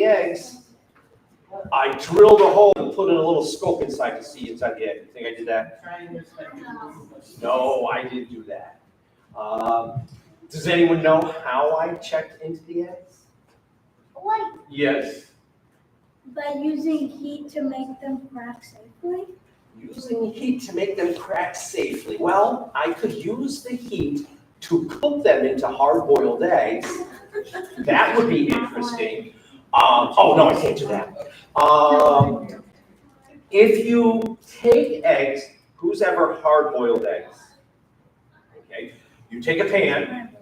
eggs, I drilled a hole and put in a little scope inside to see inside the egg. You think I did that? No, I didn't do that. Does anyone know how I checked into the eggs? What? Yes. By using heat to make them crack safely? Using heat to make them crack safely. Well, I could use the heat to cook them into hard-boiled eggs. That would be interesting. Oh, no, I can't do that. If you take eggs, who's ever hard-boiled eggs? Okay, you take a pan,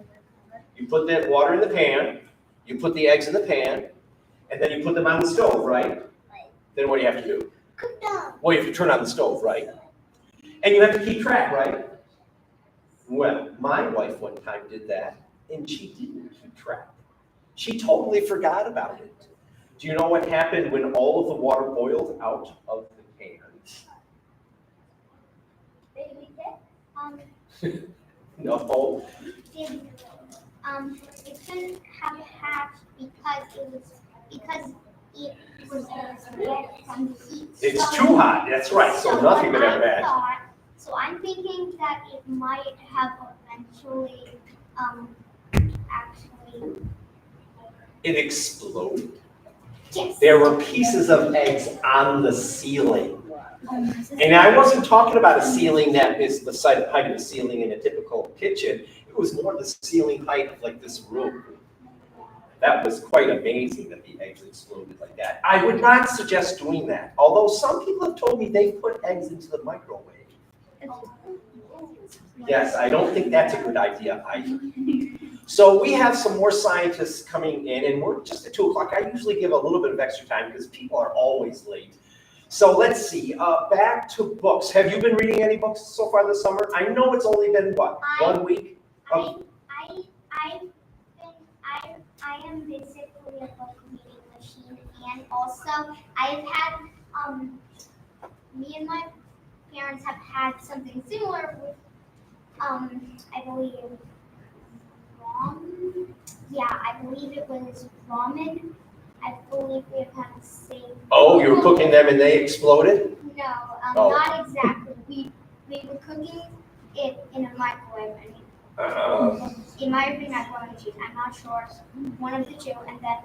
you put that water in the pan, you put the eggs in the pan, and then you put them on the stove, right? Then what do you have to do? Cook them. Well, you have to turn on the stove, right? And you have to keep track, right? Well, my wife one time did that, and she didn't keep track. She totally forgot about it. Do you know what happened when all of the water boiled out of the pan? No. It couldn't have hatched because it was wet from the heat. It's too hot, that's right, so nothing could ever hatch. So I'm thinking that it might have eventually, actually. It exploded. Yes. There were pieces of eggs on the ceiling. And I wasn't talking about a ceiling that is the height of the ceiling in a typical kitchen. It was more the ceiling height of like this room. That was quite amazing that the eggs exploded like that. I would not suggest doing that, although some people have told me they put eggs into the microwave. Yes, I don't think that's a good idea either. So we have some more scientists coming in, and we're just at 2 o'clock. I usually give a little bit of extra time because people are always late. So let's see, back to books. Have you been reading any books so far this summer? I know it's only been, what, 1 week? I am basically a book reading machine, and also I've had, me and my parents have had something similar with, I believe, ramen. Yeah, I believe it was ramen. I believe we have had the same. Oh, you were cooking them and they exploded? No, Oh. not exactly. We were cooking it in a microwave. It might have been macaroni and cheese. I'm not sure. One of the two, and then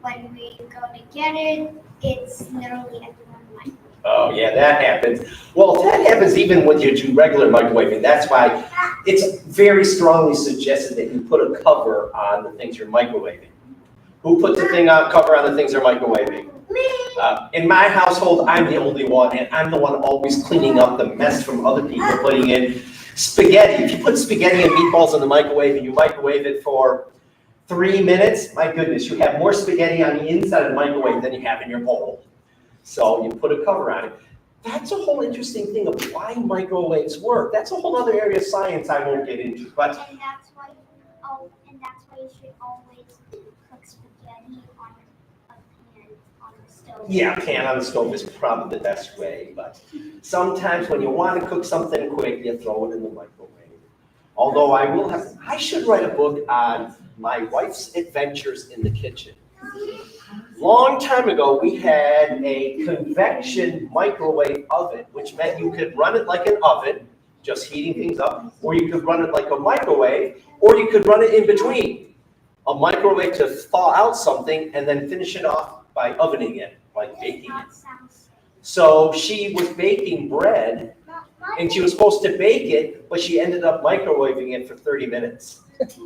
when we go to get it, it's literally everyone in the microwave. Oh, yeah, that happens. Well, that happens even when you do regular microwaving. That's why it's very strongly suggested that you put a cover on the things you're microwaving. Who put the cover on the things they're microwaving? In my household, I'm the only one, and I'm the one always cleaning up the mess from other people putting in spaghetti. If you put spaghetti and meatballs in the microwave and you microwave it for 3 minutes, my goodness, you have more spaghetti on the inside of the microwave than you have in your bowl. So you put a cover on it. That's a whole interesting thing of why microwaves work. That's a whole other area of science I won't get into. But And that's why you should always cook spaghetti on a pan on the stove. yeah, pan on the stove is probably the best way. But sometimes when you want to cook something quick, you throw it in the microwave. Although I should write a book on my wife's adventures in the kitchen. Long time ago, we had a convection microwave oven, which meant you could run it like an oven, just heating things up, or you could run it like a microwave, or you could run it in between. A microwave to thaw out something and then finish it off by ovening it, like baking it. So she was baking bread, and she was supposed to bake it, but she ended up microwaving it for 30 minutes. It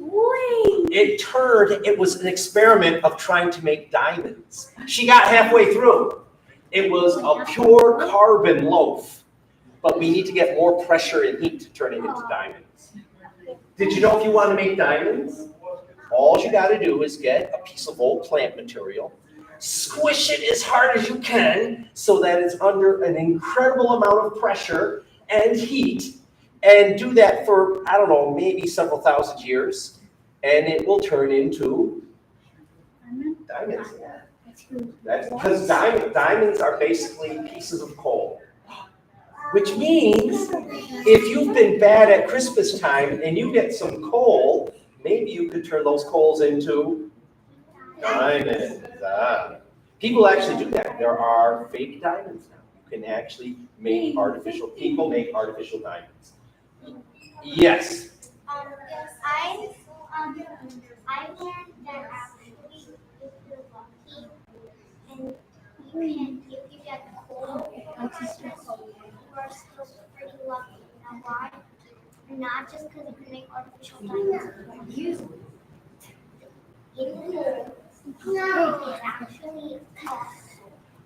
was an experiment of trying to make diamonds. She got halfway through. It was a pure carbon loaf, but we need to get more pressure and heat to turn it into diamonds. Did you know if you want to make diamonds, all you got to do is get a piece of old plant material, squish it as hard as you can so that it's under an incredible amount of pressure and heat, and do that for, I don't know, maybe several thousand years, and it will turn into diamonds. That's because diamonds are basically pieces of coal. Which means if you've been bad at Christmas time and you get some coal, maybe you could turn those coals into Diamonds. People actually do that. There are fake diamonds now. You can actually make people make artificial diamonds. Yes. I learned that actually if you're lucky and if you get cold, you are still pretty lucky. You know why? Not just because you can make artificial diamonds. It actually costs.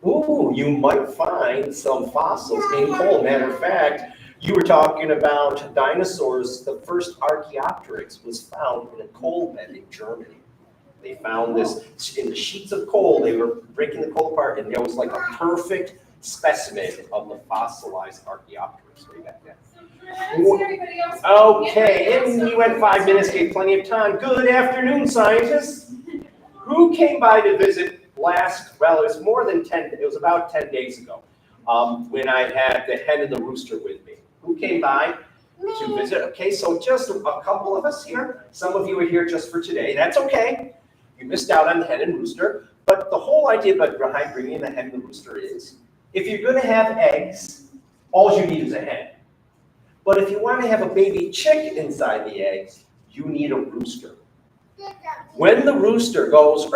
Ooh, you might find some fossils in coal. Matter of fact, you were talking about dinosaurs. The first Archaeopteryx was found in a coal bed in Germany. They found this in the sheets of coal. They were breaking the coal apart, and there was like a perfect specimen of the fossilized Archaeopteryx way back then. Okay, and we went 5 minutes, gave plenty of time. Good afternoon, scientists. Who came by to visit well, it was more than 10, it was about 10 days ago, when I had the hen and the rooster with me. Who came by to visit? Okay, so just a couple of us here. Some of you are here just for today. That's okay. You missed out on the hen and rooster. But the whole idea behind bringing the hen and the rooster is, if you're going to have eggs, all you need is a hen. But if you want to have a baby chick inside the eggs, you need a rooster. When the rooster goes,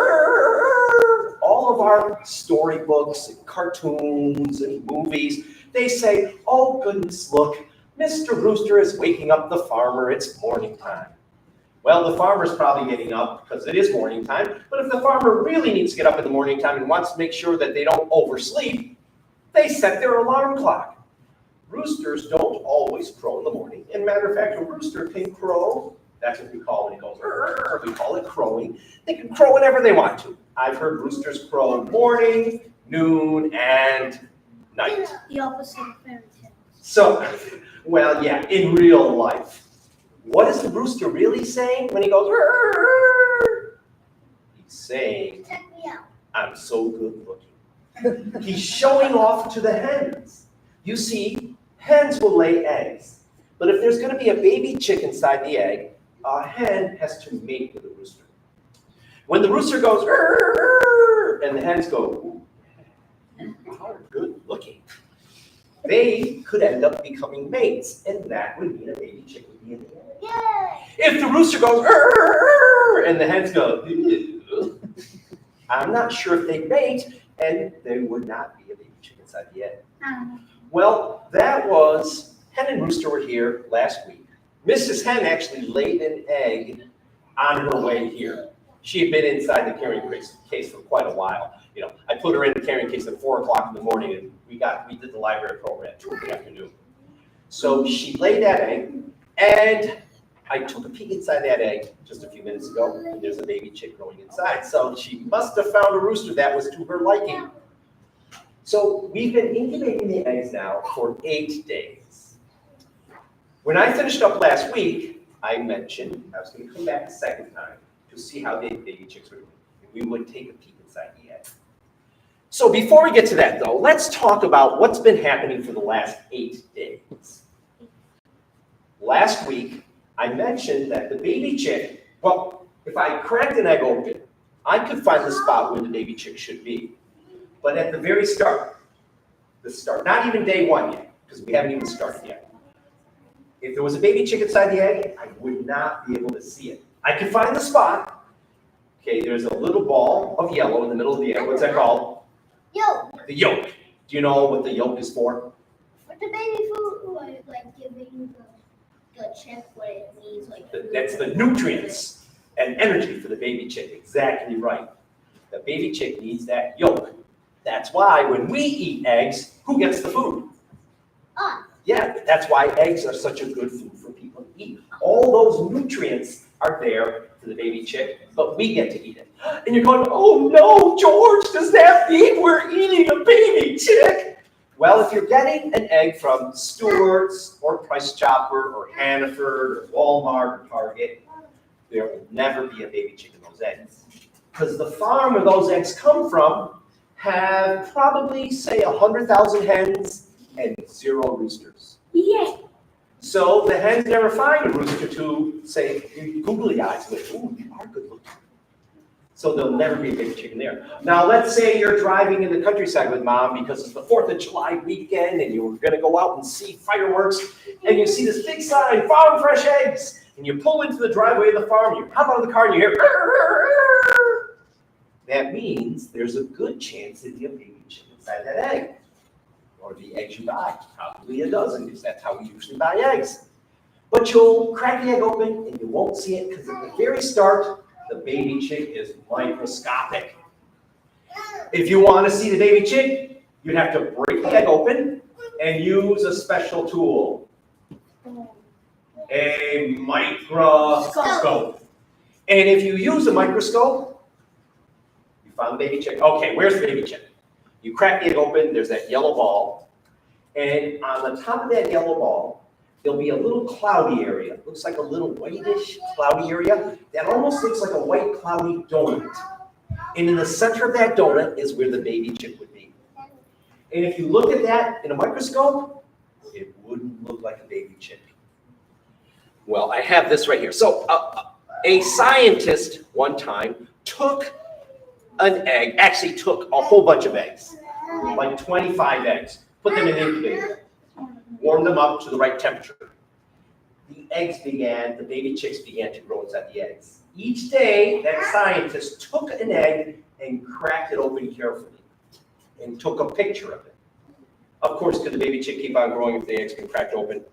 all of our storybooks and cartoons and movies, they say, oh goodness, look, Mr. Rooster is waking up the farmer, it's morning time. Well, the farmer's probably getting up because it is morning time, but if the farmer really needs to get up in the morning time and wants to make sure that they don't oversleep, they set their alarm clock. Roosters don't always crow in the morning. And matter of fact, a rooster can crow. That's what we call when it goes, we call it crowing. They can crow whenever they want to. I've heard roosters crow morning, noon, and night. The opposite of fairy tales. So, well, yeah, in real life. What is the rooster really saying when he goes, he's saying, Check me out. I'm so good looking. He's showing off to the hens. You see, hens will lay eggs. But if there's going to be a baby chick inside the egg, a hen has to mate with the rooster. When the rooster goes, and the hens go, ooh, you are good looking, they could end up becoming mates, and that would mean a baby chick would be in the egg. Yay! If the rooster goes, and the hens go, ew, I'm not sure if they mate, and there would not be a baby chick inside the egg. Well, that was, hen and rooster were here last week. Mrs. Hen actually laid an egg on her way here. She had been inside the carrying case for quite a while. You know, I put her in the carrying case at 4 o'clock in the morning, and we did the library program at 2 in the afternoon. So she laid that egg, and I took a peek inside that egg just a few minutes ago, and there's a baby chick growing inside. So she must have found a rooster that was to her liking. So we've been incubating the eggs now for 8 days. When I finished up last week, I mentioned I was going to come back a second time to see how the baby chicks were doing. And we would take a peek inside the egg. So before we get to that, though, let's talk about what's been happening for the last 8 days. Last week, I mentioned that the baby chick, well, if I cracked an egg open, I could find the spot where the baby chick should be. But at the very start, not even day 1 yet, because we haven't even started yet. If there was a baby chick inside the egg, I would not be able to see it. I could find the spot. Okay, there's a little ball of yellow in the middle of the egg. What's that called? Yolk. The yolk. Do you know what the yolk is for? For the baby food, like giving the chick what it needs. That's the nutrients and energy for the baby chick. Exactly right. The baby chick needs that yolk. That's why when we eat eggs, who gets the food? Us. Yeah, that's why eggs are such a good food for people to eat. All those nutrients are there for the baby chick, but we get to eat it. And you're going, oh no, George, does that mean we're eating a baby chick? Well, if you're getting an egg from Stewart's or Price Chopper or Hannaford or Walmart or Target, there will never be a baby chick in those eggs. Because the farm where those eggs come from have probably, say, 100,000 hens and 0 roosters. Yeah. So the hens never find a rooster to say, googly eyes with, ooh, you are good looking. So there'll never be a baby chicken there. Now, let's say you're driving in the countryside with mom because it's the 4th of July weekend and you're gonna go out and see fireworks and you see this big sign, farm fresh eggs, and you pull into the driveway of the farm, you hop out of the car and you hear, "Rrr." That means there's a good chance there'll be a baby chicken inside that egg. Or the eggs you buy, probably a dozen, because that's how we usually buy eggs. But you'll crack the egg open and you won't see it because at the very start, the baby chick is microscopic. If you want to see the baby chick, you'd have to break the egg open and use a special tool. A microscope. And if you use a microscope, you found the baby chick. Okay, where's the baby chick? You crack the egg open, there's that yellow ball. And on the top of that yellow ball, there'll be a little cloudy area. It looks like a little whitish cloudy area that almost looks like a white cloudy donut. And in the center of that donut is where the baby chick would be. And if you look at that in a microscope, it wouldn't look like a baby chick. Well, I have this right here. So a scientist one time took an egg, actually took a whole bunch of eggs, like 25 eggs, put them in an incubator. Warm them up to the right temperature. The baby chicks began to grow inside the eggs. Each day, that scientist took an egg and cracked it open carefully and took a picture of it. Of course, could the baby chick keep on growing if the egg's been cracked open?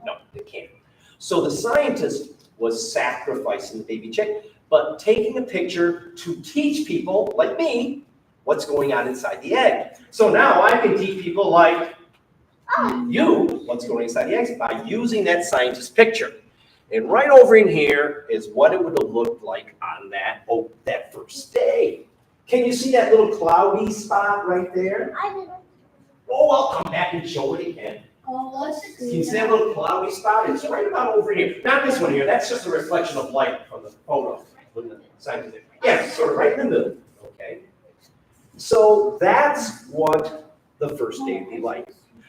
No, it can't. So the scientist was sacrificing the baby chick, but taking a picture to teach people, like me, what's going on inside the egg. So now I can teach people like you what's going inside the eggs by using that scientist picture. And right over in here is what it would have looked like on that first day. Can you see that little cloudy spot right there? Oh, I'll come back and show it again. Can you see that little cloudy spot? It's right about over here. Not this one here. That's just a reflection of light from the photo. When the scientist, yeah, sort of right in the middle. Okay. So that's what the first day would be like.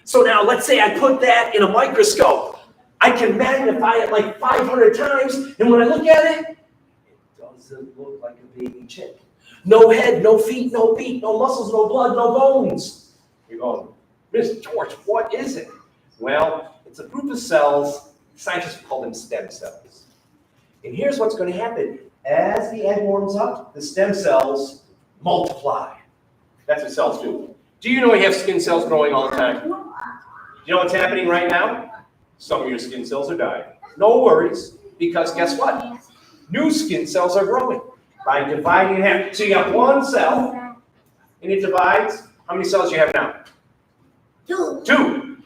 So now let's say I put that in a microscope. I can magnify it like 500 times, and when I look at it, it doesn't look like a baby chick. No head, no feet, no beak, no muscles, no blood, no bones. You're going, Mr. George, what is it? Well, it's a group of cells, scientists call them stem cells. And here's what's going to happen. As the egg warms up, the stem cells multiply. That's what cells do. Do you know we have skin cells growing all the time? You know what's happening right now? Some of your skin cells are dying. No worries, because guess what? New skin cells are growing by dividing in half. So you got one cell, and it divides. How many cells do you have now? 2.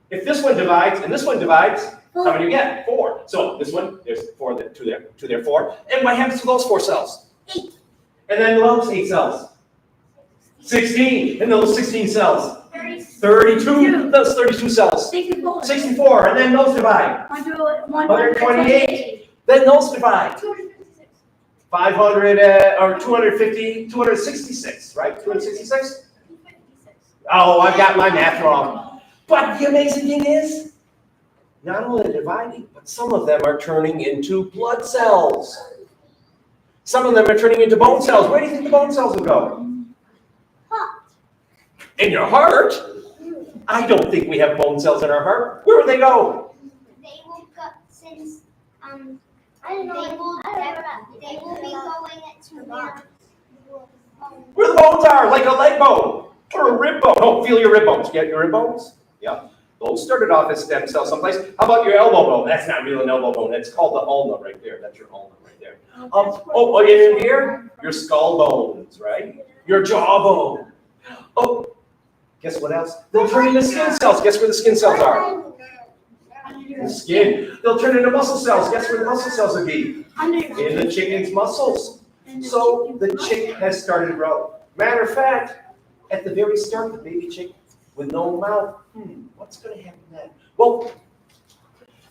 If this one divides and this one divides, how many do you get? 4. So this one, there's 4, 2 there, 2 there, 4. And what happens to those 4 cells? 8. And then those 8 cells? 16. And those 16 cells? 32. Those 32 cells? 64. And then those divide? 128. Then those divide? 500 or 250, 266, right? 266? Oh, I've got my math wrong. But the amazing thing is, not only are they dividing, but some of them are turning into blood cells. Some of them are turning into bone cells. Where do you think the bone cells will go? In your heart? I don't think we have bone cells in our heart. Where will they go? They will go since they will be going to where the bones are, like a leg bone or a rib bone. Oh, feel your rib bones. Get your rib bones? Yeah. Those started off as stem cells someplace. How about your elbow bone? That's not really an elbow bone. That's called the ulna right there. That's your ulna right there. Oh, in here, your skull bones, right? Your jawbone. Oh, guess what else? They'll turn into skin cells. Guess where the skin cells are? The skin. They'll turn into muscle cells. Guess where the muscle cells would be? In the chicken's muscles. So the chick has started to grow. Matter of fact, at the very start, the baby chick with no mouth, what's going to happen then? Well,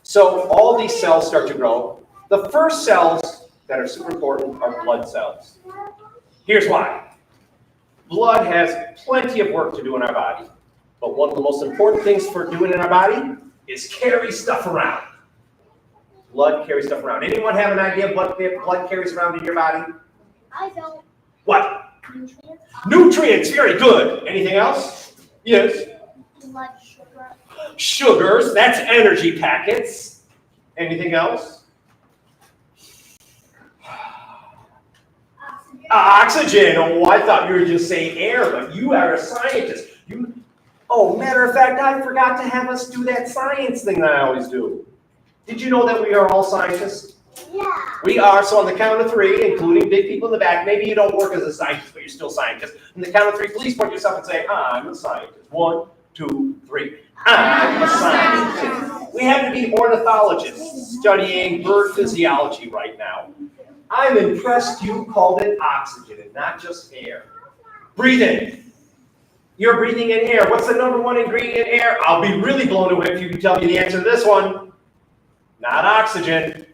so all these cells start to grow. The first cells that are super important are blood cells. Here's why. Blood has plenty of work to do in our body, but one of the most important things for doing in our body is carry stuff around. Blood carries stuff around. Anyone have an idea of what blood carries around in your body? I don't. What? Nutrients. Nutrients, very good. Anything else? Yes. Blood sugar. Sugars, that's energy packets. Anything else? Oxygen. Oh, I thought you were just saying air, but you are a scientist. Oh, matter of fact, I forgot to have us do that science thing that I always do. Did you know that we are all scientists? Yeah. We are, so on the count of three, including big people in the back, maybe you don't work as a scientist, but you're still a scientist. On the count of three, please point yourself and say, I'm a scientist. 1, 2, 3. I'm a scientist. We happen to be ornithologists studying bird physiology right now. I'm impressed you called it oxygen and not just air. Breathe in. You're breathing in air. What's the number one ingredient in air? I'll be really blown away if you can tell me the answer to this one. Not oxygen.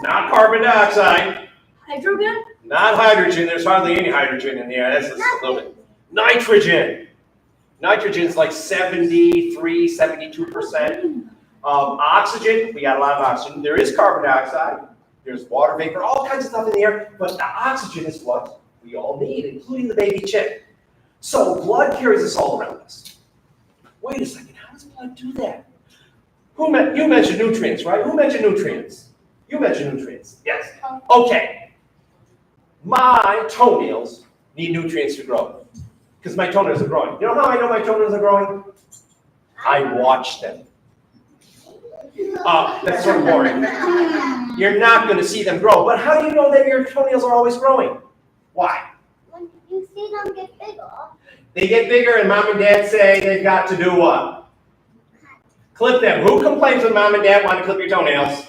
Not carbon dioxide. Hydrogen? Not hydrogen. There's hardly any hydrogen in the air. That's just a little bit. Nitrogen. Nitrogen is like 73, 72%. Oxygen, we got a lot of oxygen. There is carbon dioxide. There's water vapor, all kinds of stuff in the air. But the oxygen is what we all need, including the baby chick. So blood carries us all around us. Wait a second, how does blood do that? You mentioned nutrients, right? Who mentioned nutrients? You mentioned nutrients, yes. Okay. My toenails need nutrients to grow because my toenails are growing. You know how I know my toenails are growing? I watch them. That's sort of boring. You're not going to see them grow. But how do you know that your toenails are always growing? Why? When you see them get bigger. They get bigger and mom and dad say they've got to do what? Clip them. Who complains when mom and dad want to clip your toenails?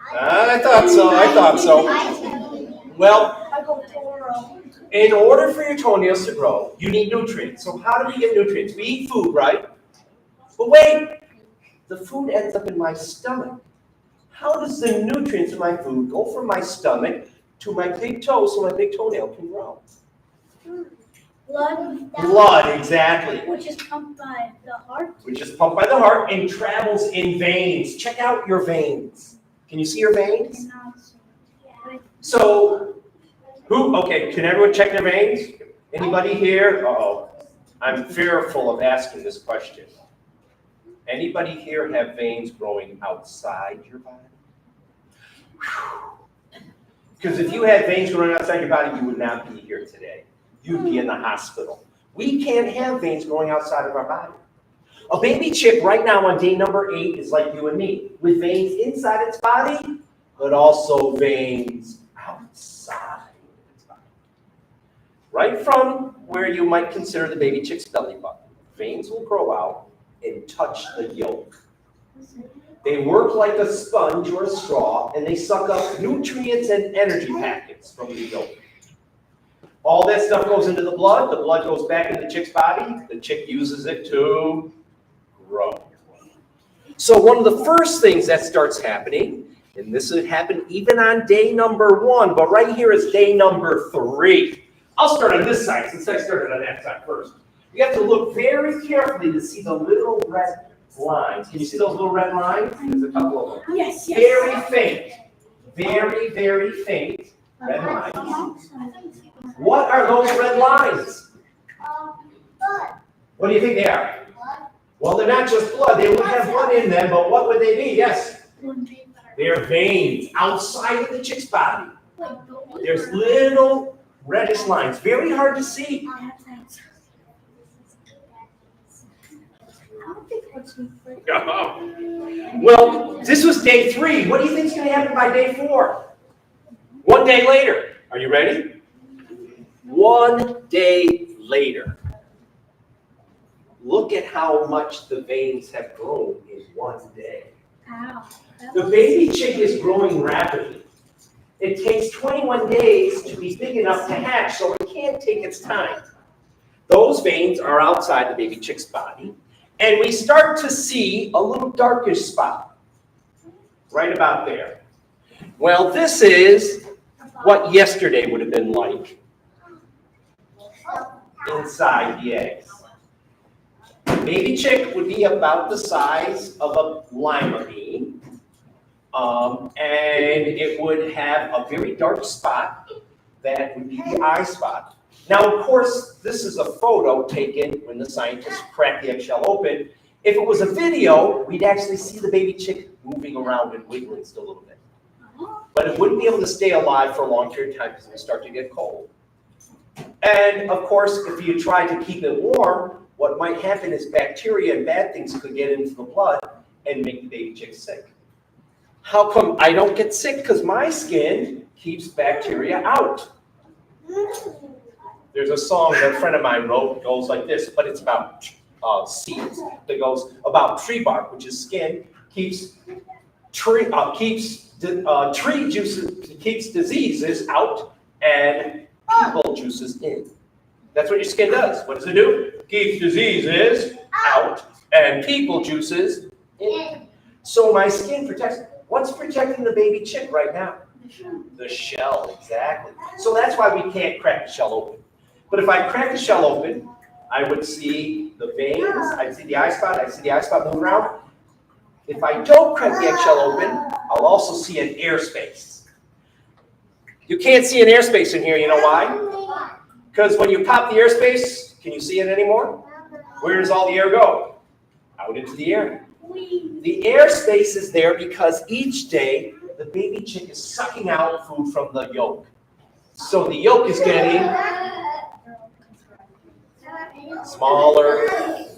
I thought so. Well, in order for your toenails to grow, you need nutrients. So how do we get nutrients? We eat food, right? But wait, the food ends up in my stomach. How does the nutrients in my food go from my stomach to my big toe so my big toenail can grow? Blood. Blood, exactly. Which is pumped by the heart. Which is pumped by the heart and travels in veins. Check out your veins. Can you see your veins? So, okay, can everyone check their veins? Anybody here? Uh-oh. I'm fearful of asking this question. Anybody here have veins growing outside your body? Because if you had veins growing outside your body, you would not be here today. You'd be in the hospital. We can't have veins growing outside of our body. A baby chick right now on day number 8 is like you and me, with veins inside its body, but also veins outside its body. Right from where you might consider the baby chick's belly button, veins will grow out and touch the yolk. They work like a sponge or a straw, and they suck up nutrients and energy packets from the yolk. All that stuff goes into the blood goes back into the chick's body, the chick uses it to grow. So one of the first things that starts happening, and this would happen even on day number 1, but right here is day number 3. I'll start on this side since I started on that side first. You have to look very carefully to see the little red lines. Can you see those little red lines? There's a couple of them. Yes. Very faint. Very, very faint red lines. What are those red lines? Blood. What do you think they are? Blood. Well, they're not just blood. They would have blood in them, but what would they be? Yes. They're veins outside of the chick's body. There's little reddish lines. Very hard to see. Well, this was day 3. What do you think is going to happen by day 4? 1 day later. Are you ready? 1 day later. Look at how much the veins have grown in 1 day. The baby chick is growing rapidly. It takes 21 days to be big enough to hatch, so it can't take its time. Those veins are outside the baby chick's body, and we start to see a little darkish spot right about there. Well, this is what yesterday would have been like inside the eggs. Baby chick would be about the size of a lima bean, and it would have a very dark spot that would be the eye spot. Now, of course, this is a photo taken when the scientists cracked the eggshell open. If it was a video, we'd actually see the baby chick moving around and wiggling still a little bit. But it wouldn't be able to stay alive for a long period of time because it would start to get cold. And of course, if you try to keep it warm, what might happen is bacteria and bad things could get into the blood and make the baby chick sick. How come I don't get sick? Because my skin keeps bacteria out. There's a song that a friend of mine wrote, it goes like this, but it's about seeds. That goes about tree bark, which is skin, keeps tree juices, keeps diseases out, and people juices in. That's what your skin does. What does it do? Keeps diseases out and people juices in. So my skin protects. What's protecting the baby chick right now? The shell, exactly. So that's why we can't crack the shell open. But if I crack the shell open, I would see the veins, I'd see the eye spot move around. If I don't crack the eggshell open, I'll also see an airspace. You can't see an airspace in here, you know why? Because when you pop the airspace, can you see it anymore? Where does all the air go? Out into the air. The airspace is there because each day the baby chick is sucking out food from the yolk. So the yolk is getting smaller,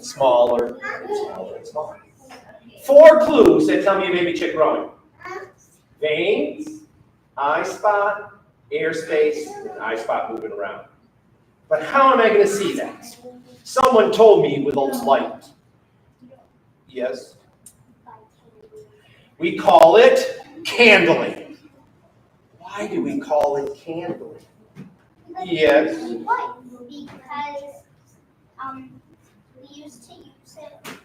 smaller, smaller, and smaller. 4 clues that tell me a baby chick growing. Veins, eye spot, airspace, and eye spot moving around. But how am I going to see that? Someone told me with a light. Yes? We call it candling. Why do we call it candling? Yes? Because we used to use it,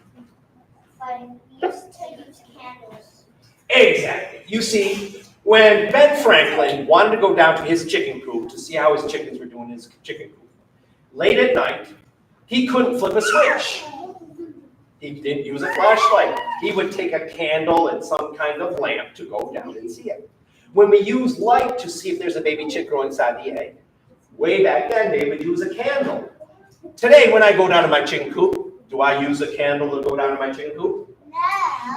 but we used to use candles. Exactly. You see, when Ben Franklin wanted to go down to his chicken coop to see how his chickens were doing in his chicken coop, late at night, he couldn't flip a switch. He didn't use a flashlight. He would take a candle and some kind of lamp to go down and see it. When we use light to see if there's a baby chick growing inside the egg, way back then they would use a candle. Today, when I go down to my chicken coop, do I use a candle to go down to my chicken coop?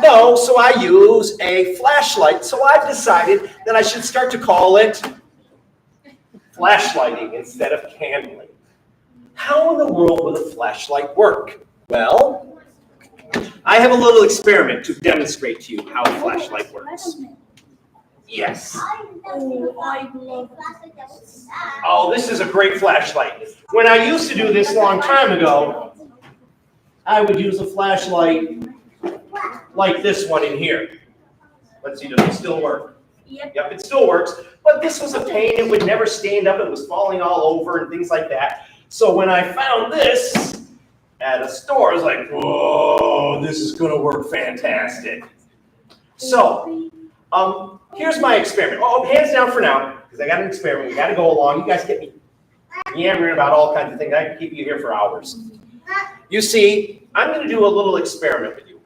No, so I use a flashlight. So I've decided that I should start to call it flashlighting instead of candling. How in the world will a flashlight work? Well, I have a little experiment to demonstrate to you how a flashlight works. Yes. Oh, this is a great flashlight. When I used to do this a long time ago, I would use a flashlight like this one in here. Let's see, does it still work? Yep, it still works. But this was a pain. It would never stand up. It was falling all over and things like that. So when I found this at a store, I was like, whoa, this is going to work fantastic. So here's my experiment. Oh, hands down for now, because I got an experiment. We got to go along. You guys get me yammering about all kinds of things. I can keep you here for hours. You see, I'm going to do a little experiment with you.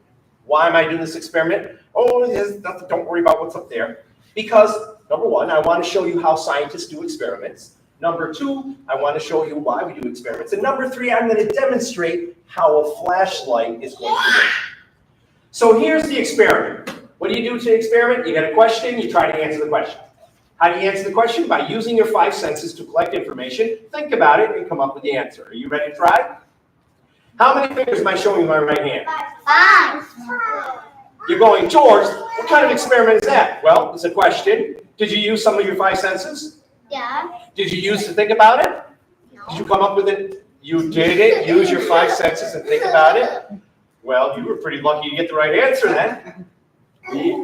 Why am I doing this experiment? Oh, nothing, don't worry about what's up there. Because, number one, I want to show you how scientists do experiments. Number two, I want to show you why we do experiments. And number three, I'm going to demonstrate how a flashlight is going to work. So here's the experiment. What do you do to the experiment? You get a question, you try to answer the question. How do you answer the question? By using your 5 senses to collect information, think about it, and come up with the answer. Are you ready to try? How many fingers am I showing with my right hand? 5. You're going, George, what kind of experiment is that? Well, it's a question. Did you use some of your 5 senses? Yeah. Did you use to think about it? No. Did you come up with it? You did it? Use your 5 senses and think about it? Well, you were pretty lucky to get the right answer then.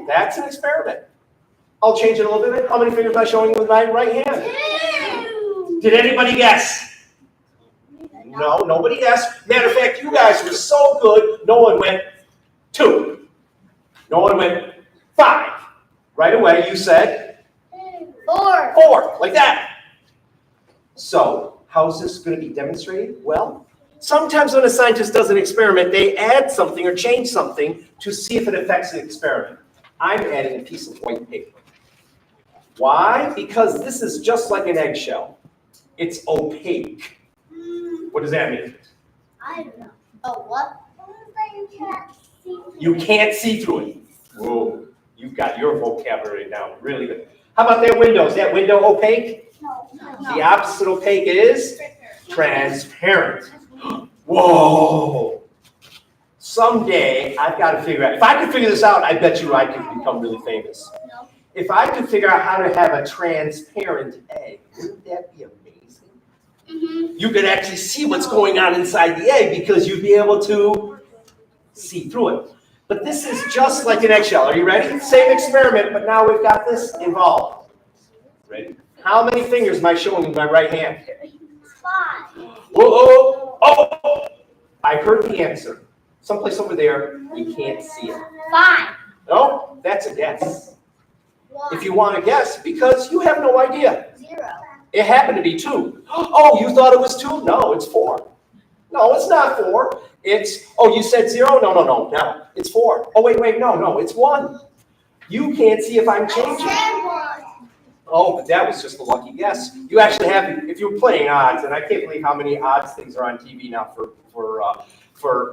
That's an experiment. I'll change it a little bit. How many fingers am I showing with my right hand? 2. Did anybody guess? No, nobody guessed. Matter of fact, you guys were so good, no one went 2. No one went 5. Right away, you said 4. 4, like that. So, how is this going to be demonstrated? Well, sometimes when a scientist does an experiment, they add something or change something to see if it affects the experiment. I'm adding a piece of white paper. Why? Because this is just like an eggshell. It's opaque. What does that mean? I don't know. Oh, what? You can't see through it. Whoa, you've got your vocabulary down really good. How about that window? Is that window opaque? No. The opposite opaque is transparent. Whoa! Someday I've got to figure out, if I could figure this out, I bet you I could become really famous. No. If I could figure out how to have a transparent egg, wouldn't that be amazing? Mm-hmm. You could actually see what's going on inside the egg because you'd be able to see through it. But this is just like an eggshell. Are you ready? Same experiment, but now we've got this involved. Ready? How many fingers am I showing in my right hand? 5. Whoa! Oh! I heard the answer. Someplace over there, you can't see it. 5. No? That's a guess. 1. If you want to guess, because you have no idea. 0. It happened to be 2. Oh, you thought it was 2? No, it's 4. No, it's not 4. It's, oh, you said 0? No. It's 4. Oh, wait, no, it's 1. You can't see if I'm changing. Oh, but that was just a lucky guess. You actually have, if you're playing odds, and I can't believe how many odds things are on TV now for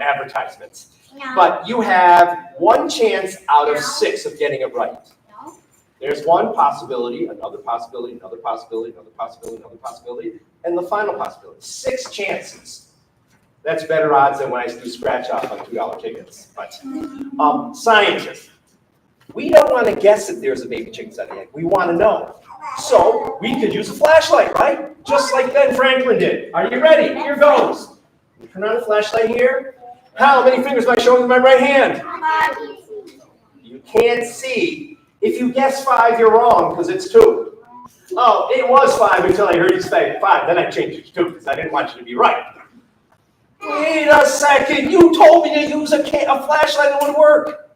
advertisements. No. But you have 1 chance out of 6 of getting it right. No. There's one possibility, another possibility, another possibility, another possibility, another possibility, and the final possibility. 6 chances. That's better odds than when I do scratch off on $2 tickets. But scientists, we don't want to guess if there's a baby chicken inside the egg. We want to know. So we could use a flashlight, right? Just like Ben Franklin did. Are you ready? Here goes. Turn on the flashlight here. How many fingers am I showing with my right hand? 5. You can't see. If you guess 5, you're wrong because it's 2. Oh, it was 5 until I heard you say 5. Then I changed it to 2 because I didn't want you to be right. Wait a second. You told me to use a flashlight that would work.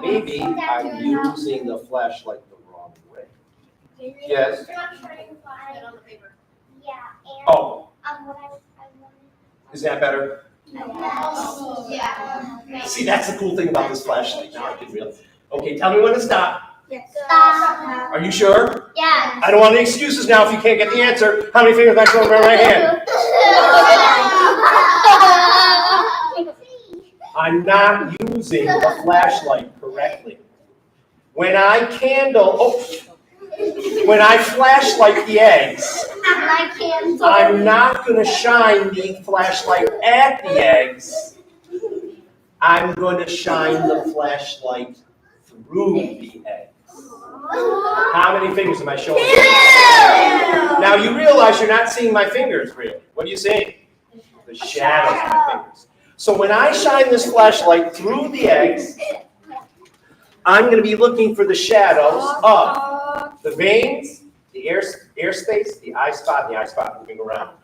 Maybe I'm using the flashlight the wrong way. Yes? Yeah, and Oh, what I is that better? Yeah. See, that's the cool thing about this flashlight. Now I can realize. Okay, tell me when to stop. Stop. Are you sure? Yeah. I don't want any excuses now if you can't get the answer. How many fingers am I showing with my right hand? I'm not using the flashlight correctly. When I flashlight the eggs, I'm not going to shine the flashlight at the eggs. I'm going to shine the flashlight through the eggs. How many fingers am I showing? 2! Now you realize you're not seeing my fingers, really. What are you seeing? The shadows of my fingers. So when I shine this flashlight through the eggs, I'm going to be looking for the shadows of the veins, the airspace, the eye spot moving around.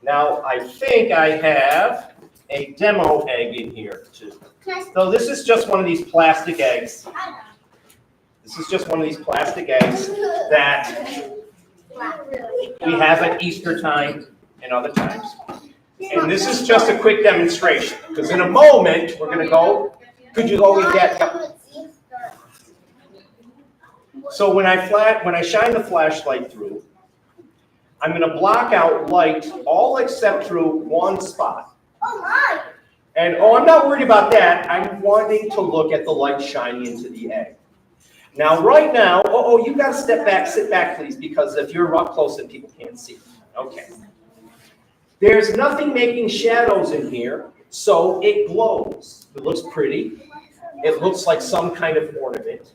Now I think I have a demo egg in here too. So this is just one of these plastic eggs. This is just one of these plastic eggs that we have at Easter time and other times. And this is just a quick demonstration, because in a moment, we're going to go, could you go and get, so when I shine the flashlight through, I'm going to block out light all except through one spot. Oh my! And I'm not worried about that. I'm wanting to look at the light shining into the egg. Now, right now, you got to sit back, please, because if you're up close, then people can't see. Okay. There's nothing making shadows in here, so it glows. It looks pretty. It looks like some kind of ornament.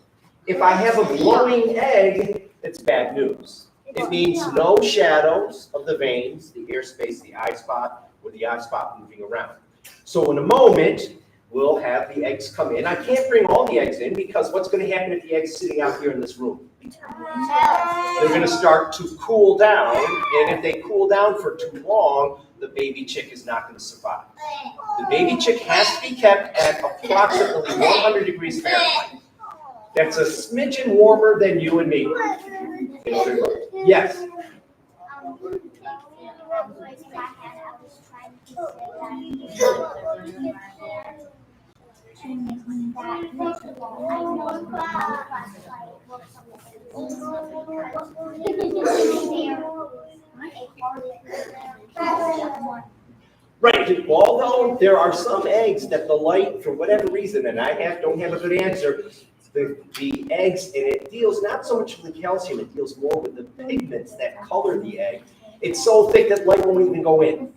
If I have a glowing egg, it's bad news. It means no shadows of the veins, the airspace, the eye spot, or the eye spot moving around. So in a moment, we'll have the eggs come in. I can't bring all the eggs in because what's going to happen if the eggs sitting out here in this room? They're going to start to cool down, and if they cool down for too long, the baby chick is not going to survive. The baby chick has to be kept at approximately 100 degrees Fahrenheit. That's a smidgen warmer than you and me. Yes? Right, although there are some eggs that the light, for whatever reason, and don't have a good answer, the eggs, and it deals not so much with the calcium, it deals more with the pigments that color the egg. It's so thick that light won't even go in.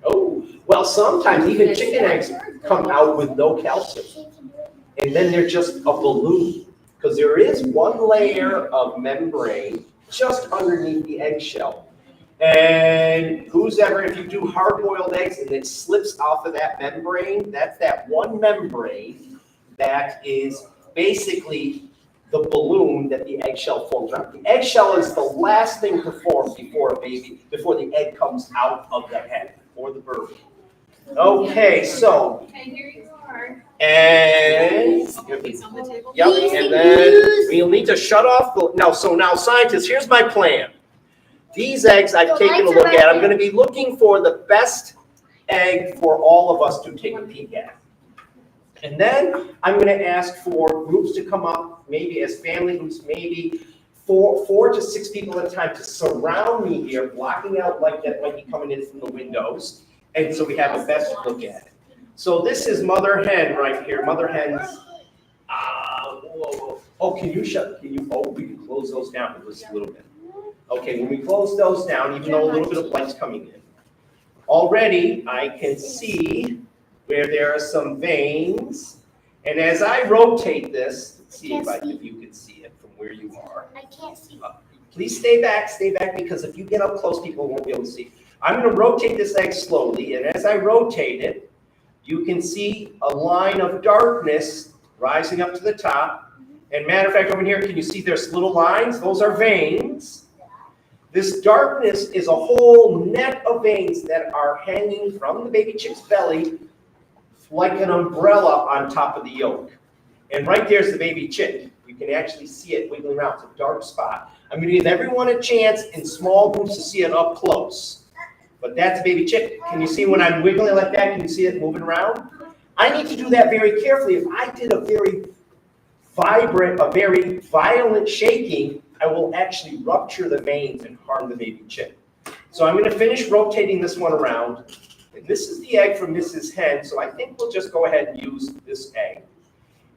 Oh, well, sometimes even chicken eggs come out with no calcium. And then they're just a balloon. Because there is one layer of membrane just underneath the eggshell. And if you do hard-boiled eggs and it slips off of that membrane, that's that one membrane that is basically the balloon that the eggshell forms around. The eggshell is the last thing to form before the egg comes out of the head, or the bird. Okay, so. Okay, here you are. And. Yep, and then we'll need to shut off now scientists, here's my plan. These eggs I've taken a look at. I'm going to be looking for the best egg for all of us to take a peek at. And then I'm going to ask for groups to come up, maybe as family groups, maybe four to six people at a time to surround me here, blocking out light that might be coming in from the windows. And so we have the best look at it. So this is mother hen right here. Mother hen's. Oh, we can close those down just a little bit. Okay, when we close those down, even though a little bit of light's coming in, already I can see where there are some veins. And as I rotate this, let's see if you can see it from where you are. I can't see. Please stay back, because if you get up close, people won't be able to see. I'm going to rotate this egg slowly, and as I rotate it, you can see a line of darkness rising up to the top. And matter of fact, over here, can you see there's little lines? Those are veins. This darkness is a whole net of veins that are hanging from the baby chick's belly like an umbrella on top of the yolk. And right there's the baby chick. You can actually see it wiggling around. It's a dark spot. I'm going to give everyone a chance in small groups to see it up close. But that's a baby chick. Can you see when I'm wiggling like that? Can you see it moving around? I need to do that very carefully. If I did a very violent shaking, I will actually rupture the veins and harm the baby chick. So I'm going to finish rotating this one around. And this is the egg from Mrs. Hen, so I think we'll just go ahead and use this egg.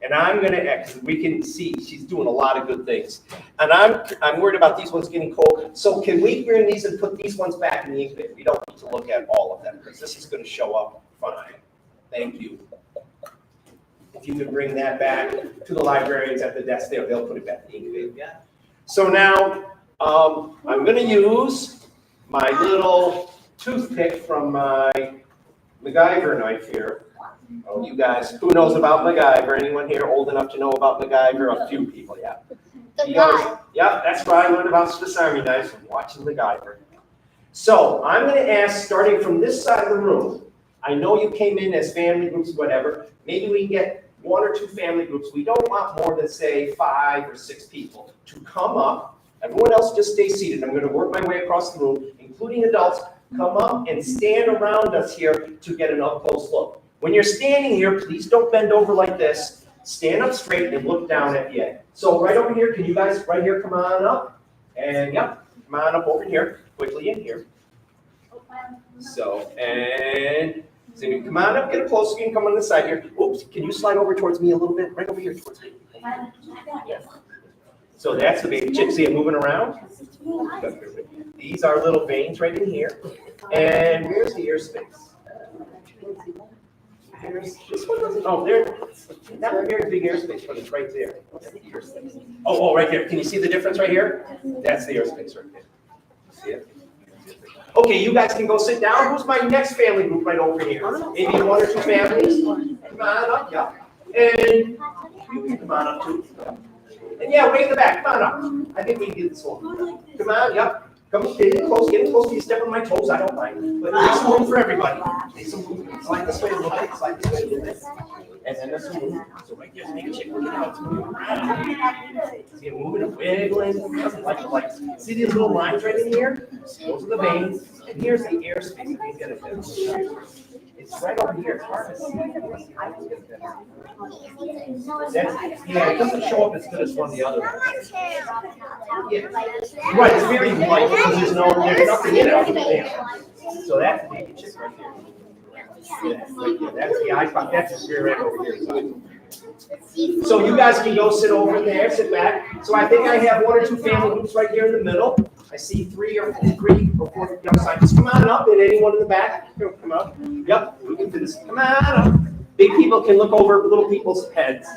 And I'm going to, we can see she's doing a lot of good things. And I'm worried about these ones getting cold. So can we bring these and put these ones back in the incubator? We don't need to look at all of them because this is going to show up fine. Thank you. If you could bring that back to the librarians at the desk there, they'll put it back in the incubator. Yeah. So now I'm going to use my little toothpick from my MacGyver knife here. Oh, you guys, who knows about MacGyver? Anyone here old enough to know about MacGyver? A few people, yeah. Yeah, that's where I learned about Swiss Army knives from watching MacGyver. So I'm going to ask, starting from this side of the room, I know you came in as family groups, whatever. Maybe we can get 1 or 2 family groups. We don't want more than, say, 5 or 6 people to come up. Everyone else just stay seated. I'm going to work my way across the room, including adults. Come up and stand around us here to get an up-close look. When you're standing here, please don't bend over like this. Stand up straight and look down at the egg. So right over here, can you guys right here come on up? And yep, come on up over here, quickly in here. So, and so you come on up, get it close. You can come on this side here. Oops, can you slide over towards me a little bit? Right over here towards me. Yeah. So that's the baby chick. See it moving around? These are little veins right in here. And where's the ear space? This one doesn't, oh, there, not a very big airspace, but it's right there. Oh, right there. Can you see the difference right here? That's the airspace right there. See it? Okay, you guys can go sit down. Who's my next family group right over here? Maybe 1 or 2 families? Come on up, yeah. And you can come on up too. And yeah, way in the back, come on up. I think we can get this one. Come on, yep. Come getting close to you, step on my toes, I don't mind. But there's some room for everybody. There's some room. Slide this way a little bit, slide this way a little bit. And then there's some room. So right there's baby chick. Look at how it's moving around. See it moving and wiggling. Doesn't like the lights. See these little lines right in here? Those are the veins. And here's the airspace. You can get it there. It's right over here. It's hard to see. Yeah, it doesn't show up as good as one of the other ones. Yeah. Right, it's very light because there's nothing in it. So that's the baby chick right there. Yeah, right there. That's the eye spot. That's the rear end over here. So you guys can go sit over there, sit back. So I think I have 1 or 2 family groups right here in the middle. I see 3 or 4 young scientists. Come on up, and anyone in the back, come up. Yep, we can do this. Come on up. Big people can look over little people's heads.